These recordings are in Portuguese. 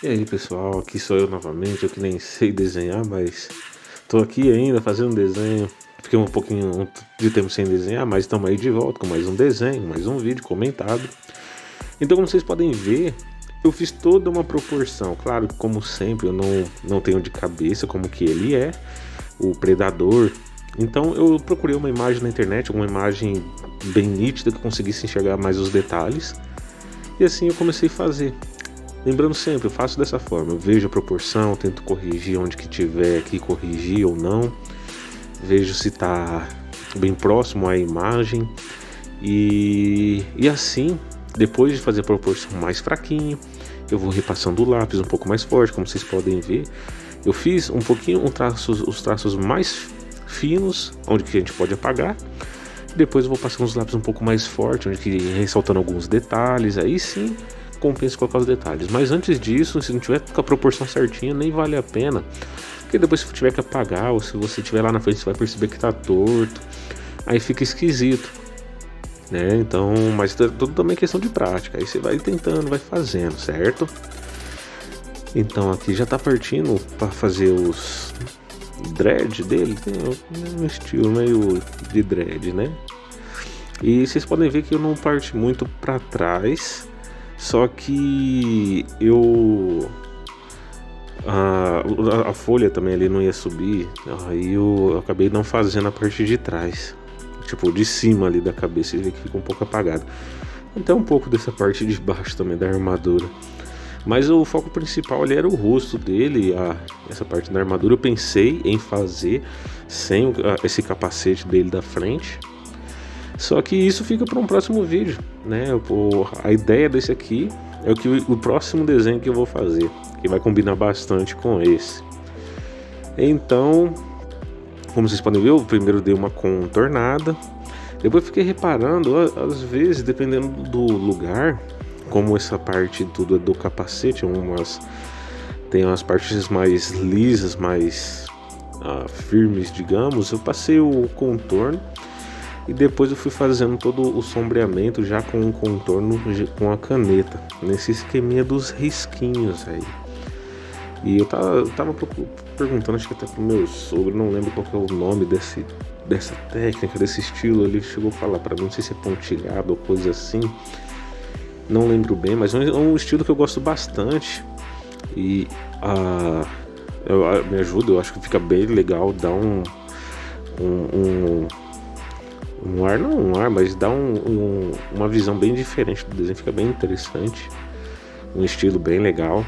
E aí pessoal, aqui sou eu novamente, eu que nem sei desenhar, mas tô aqui ainda fazendo desenho. Fiquei um pouquinho de tempo sem desenhar, mas estamos aí de volta com mais um desenho, mais um vídeo comentado. Então, como vocês podem ver, eu fiz toda uma proporção. Claro que, como sempre, eu não tenho de cabeça como que ele é, o predador. Então eu procurei uma imagem na internet, uma imagem bem nítida que eu conseguisse enxergar mais os detalhes. E assim eu comecei a fazer. Lembrando sempre, eu faço dessa forma, eu vejo a proporção, tento corrigir onde que tiver que corrigir ou não, vejo se está bem próximo à imagem e assim, depois de fazer a proporção mais fraquinho, eu vou repassando o lápis um pouco mais forte, como vocês podem ver. Eu fiz um pouquinho os traços mais finos, onde que a gente pode apagar. Depois eu vou passando os lápis um pouco mais forte, onde que ressaltando alguns detalhes, aí sim compensa colocar os detalhes. Mas antes disso, se não tiver com a proporção certinha, nem vale a pena. Porque depois se tiver que apagar, ou se você estiver lá na frente, você vai perceber que tá torto. Aí fica esquisito, né? Então, mas tudo também é questão de prática. Aí você vai tentando, vai fazendo, certo? Então aqui já tá partindo para fazer os dread dele. Tem um estilo meio de dread, né? E vocês podem ver que eu não parti muito para trás. Só que a folha também ali não ia subir. Aí eu acabei não fazendo a parte de trás, tipo de cima ali da cabeça, ele fica um pouco apagado. Até um pouco dessa parte de baixo também da armadura. Mas o foco principal ali era o rosto dele. Essa parte da armadura eu pensei em fazer sem esse capacete dele da frente. Só que isso fica para um próximo vídeo, né? A ideia desse aqui é o próximo desenho que eu vou fazer, que vai combinar bastante com esse. Então, como vocês podem ver, eu primeiro dei uma contornada, depois fiquei reparando, às vezes, dependendo do lugar, como essa parte tudo é do capacete, tem umas partes mais lisas, mais firmes, digamos, eu passei o contorno. E depois eu fui fazendo todo o sombreamento já com o contorno com a caneta, nesse esqueminha dos risquinhos aí. E eu tava perguntando, acho que até pro meu sogro, não lembro qual que é o nome dessa técnica, desse estilo. Ele chegou a falar pra mim, não sei se é pontilhado ou coisa assim, não lembro bem, mas é um estilo que eu gosto bastante. E me ajuda, eu acho que fica bem legal, dá um ar, não um ar, mas dá uma visão bem diferente do desenho, fica bem interessante, um estilo bem legal.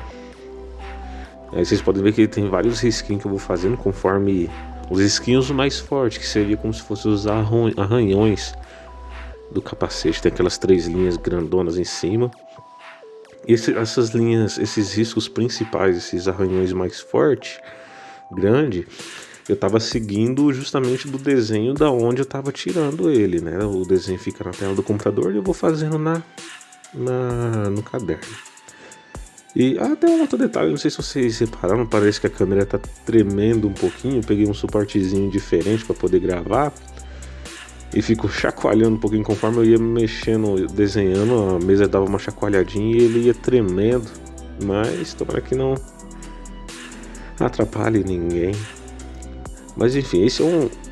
Aí vocês podem ver que ele tem vários risquinhos que eu vou fazendo conforme os risquinhos mais fortes, que seria como se fossem os arranhões do capacete, tem aquelas 3 linhas grandonas em cima. Essas linhas, esses riscos principais, esses arranhões mais fortes, grande, eu tava seguindo justamente do desenho da onde eu tava tirando ele, né? O desenho fica na tela do computador e eu vou fazendo no caderno. E até um outro detalhe, não sei se vocês repararam, parece que a câmera tá tremendo um pouquinho. Eu peguei um suportezinho diferente para poder gravar e fico chacoalhando um pouquinho conforme eu ia mexendo, desenhando, a mesa dava uma chacoalhadinha e ele ia tremendo. Mas tomara que não atrapalhe ninguém. Mas enfim,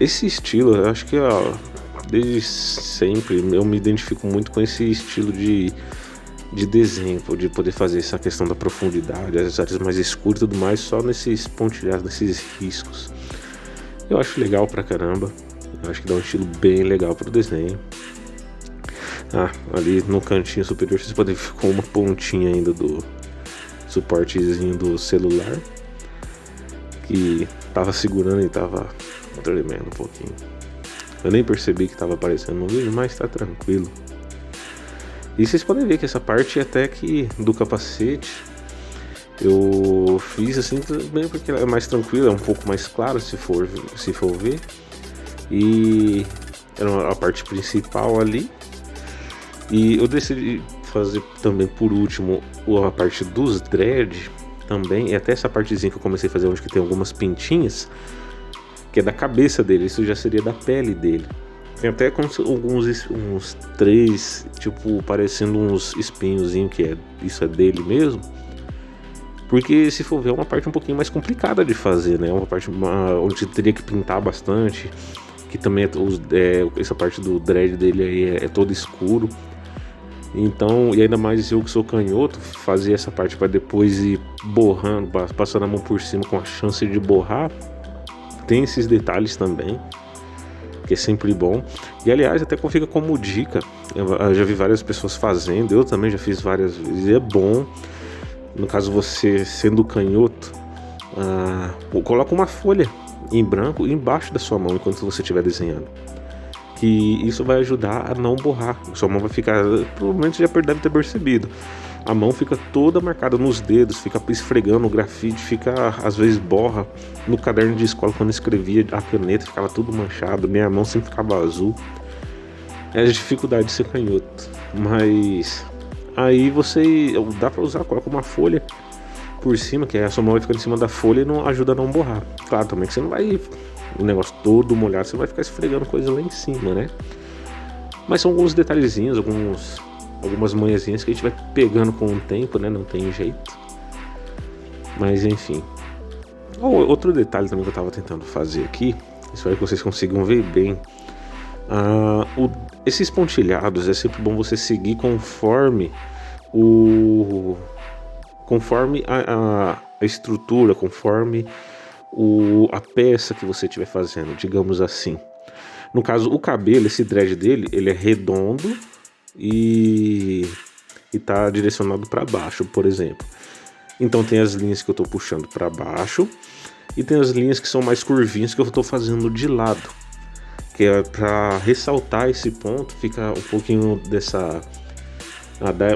esse estilo, eu acho que desde sempre eu me identifico muito com esse estilo de desenho, de poder fazer essa questão da profundidade, as áreas mais escuras e tudo mais, só nesses pontilhados, nesses riscos. Eu acho legal pra caramba, eu acho que dá um estilo bem legal pro desenho. Ali no cantinho superior vocês podem ver com uma pontinha ainda do suportezinho do celular, que tava segurando e tava tremendo um pouquinho. Eu nem percebi que tava aparecendo no vídeo, mas tá tranquilo. E vocês podem ver que essa parte até que do capacete eu fiz assim também porque ela é mais tranquila, é um pouco mais claro se for ver. E era a parte principal ali. E eu decidi fazer também por último a parte dos dread também, e até essa partezinha que eu comecei a fazer onde que tem algumas pintinhas, que é da cabeça dele, isso já seria da pele dele. Tem até uns 3, tipo, parecendo uns espinhozinhos, isso é dele mesmo. Porque se for ver é uma parte um pouquinho mais complicada de fazer, né? Uma parte onde teria que pintar bastante, que também essa parte do dread dele aí é todo escuro. Então, e ainda mais eu que sou canhoto, fazer essa parte para depois ir borrando, passando a mão por cima com a chance de borrar, tem esses detalhes também, que é sempre bom. E aliás, até fica como dica, eu já vi várias pessoas fazendo, eu também já fiz várias vezes, e é bom, no caso você sendo canhoto, coloca uma folha em branco embaixo da sua mão enquanto você estiver desenhando. Que isso vai ajudar a não borrar. Sua mão vai ficar, provavelmente já deve ter percebido, a mão fica toda marcada nos dedos, fica esfregando o grafite, às vezes borra. No caderno de escola, quando escrevia a caneta, ficava tudo manchado, minha mão sempre ficava azul. É a dificuldade de ser canhoto. Mas aí dá pra usar, coloca uma folha por cima, que a sua mão vai ficar em cima da folha e não ajuda a não borrar. Claro também que você não vai, o negócio todo molhado, você vai ficar esfregando coisa lá em cima, né? Mas são alguns detalhezinhos, algumas manhãzinhas que a gente vai pegando com o tempo, né? Não tem jeito. Mas enfim. Outro detalhe também que eu tava tentando fazer aqui, espero que vocês consigam ver bem. Esses pontilhados é sempre bom você seguir conforme a estrutura, conforme a peça que você estiver fazendo, digamos assim. No caso, o cabelo, esse dread dele, ele é redondo e tá direcionado para baixo, por exemplo. Então tem as linhas que eu tô puxando para baixo e tem as linhas que são mais curvinhas que eu tô fazendo de lado, que é para ressaltar esse ponto, fica um pouquinho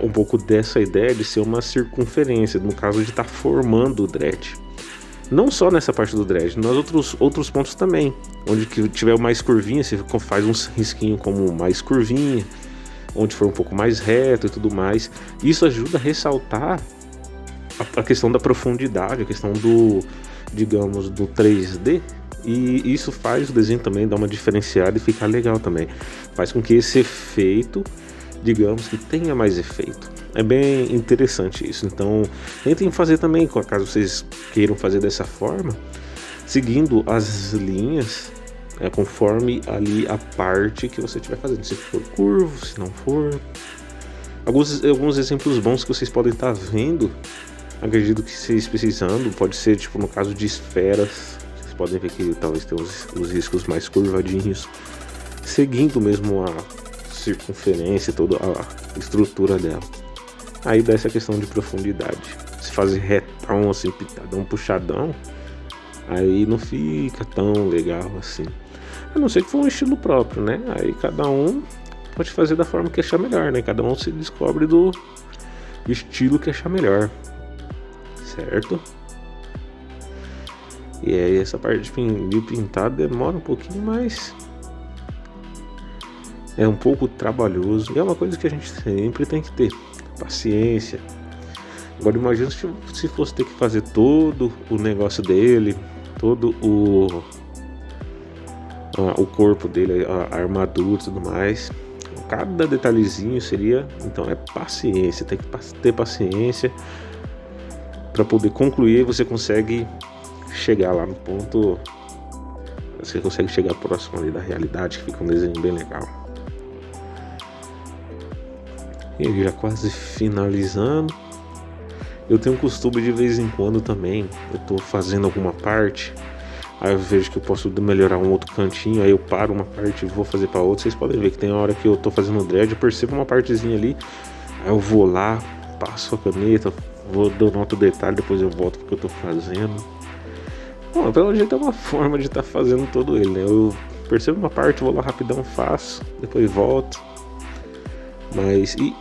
um pouco dessa ideia de ser uma circunferência, no caso de estar formando o dread. Não só nessa parte do dread, nos outros pontos também. Onde que tiver mais curvinha, você faz um risquinho como mais curvinha. Onde for um pouco mais reto e tudo mais. Isso ajuda a ressaltar a questão da profundidade, a questão digamos, do 3D. E isso faz o desenho também dar uma diferenciada e ficar legal também. Faz com que esse efeito, digamos, que tenha mais efeito. É bem interessante isso. Então, tentem fazer também, caso vocês queiram fazer dessa forma, seguindo as linhas, conforme ali a parte que você estiver fazendo. Se for curvo, se não for. Alguns exemplos bons que vocês podem estar vendo, acredito que vocês precisando, pode ser tipo no caso de esferas. Vocês podem ver que talvez tenha os riscos mais curvadinhos, seguindo mesmo a circunferência, toda a estrutura dela. Aí dá essa questão de profundidade. Se fazer retão assim, pitadão, puxadão, aí não fica tão legal assim. A não ser que for um estilo próprio, né? Aí cada um pode fazer da forma que achar melhor, né? Cada um se descobre do estilo que achar melhor, certo? E aí essa parte de pintar demora um pouquinho mais, é um pouco trabalhoso. E é uma coisa que a gente sempre tem que ter paciência. Agora imagina se fosse ter que fazer todo o negócio dele, todo o corpo dele, a armadura e tudo mais. Cada detalhezinho seria, então é paciência, tem que ter paciência para poder concluir. Você consegue chegar lá no ponto, você consegue chegar próximo ali da realidade, que fica um desenho bem legal. E já quase finalizando. Eu tenho um costume de vez em quando também, eu tô fazendo alguma parte, aí eu vejo que eu posso melhorar um outro cantinho, aí eu paro uma parte e vou fazer para outra. Vocês podem ver que tem hora que eu tô fazendo dread, eu percebo uma partezinha ali, aí eu vou lá, passo a caneta, vou dando outro detalhe, depois eu volto porque eu tô fazendo. Bom, pelo jeito é uma forma de estar fazendo todo ele, né? Eu percebo uma parte, vou lá rapidão, faço, depois volto. Mas, e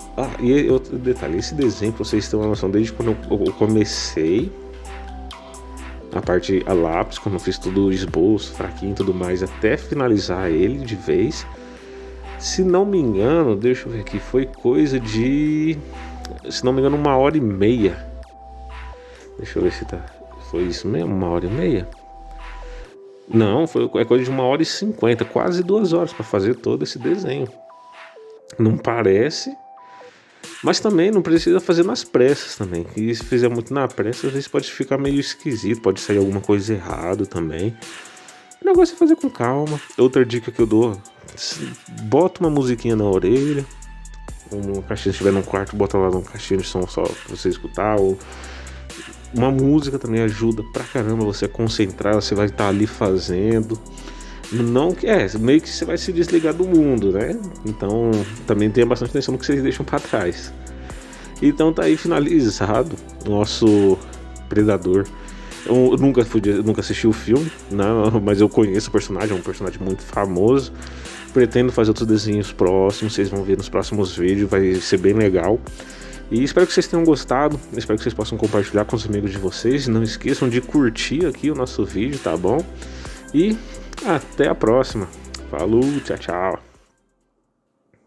outro detalhe, esse desenho, pra vocês terem uma noção, desde quando eu comecei a parte a lápis, quando eu fiz tudo o esboço, fraquinho e tudo mais, até finalizar ele de vez, se não me engano, deixa eu ver aqui, foi coisa de, se não me engano, 1h30. Deixa eu ver se foi isso mesmo, 1h30? Não, é coisa de 1h50, quase 2 horas para fazer todo esse desenho. Não parece, Mas também não precisa fazer nas pressas também. E se fizer muito na pressa, às vezes pode ficar meio esquisito, pode sair alguma coisa errada também. O negócio é fazer com calma. Outra dica que eu dou: bota uma musiquinha na orelha. Uma caixinha, se estiver num quarto, bota lá uma caixinha de som só pra você escutar. Ou uma música também ajuda pra caramba você a concentrar. Você vai estar ali fazendo. Não que meio que você vai se desligar do mundo, né? Então também tenha bastante atenção no que vocês deixam pra trás. Então tá aí finalizado o nosso Predador. Eu nunca assisti o filme, não, mas eu conheço o personagem, é um personagem muito famoso. Pretendo fazer outros desenhos próximos, vocês vão ver nos próximos vídeos, vai ser bem legal. E espero que vocês tenham gostado, espero que vocês possam compartilhar com os amigos de vocês. Não esqueçam de curtir aqui o nosso vídeo, tá bom? E até a próxima. Falou, tchau, tchau.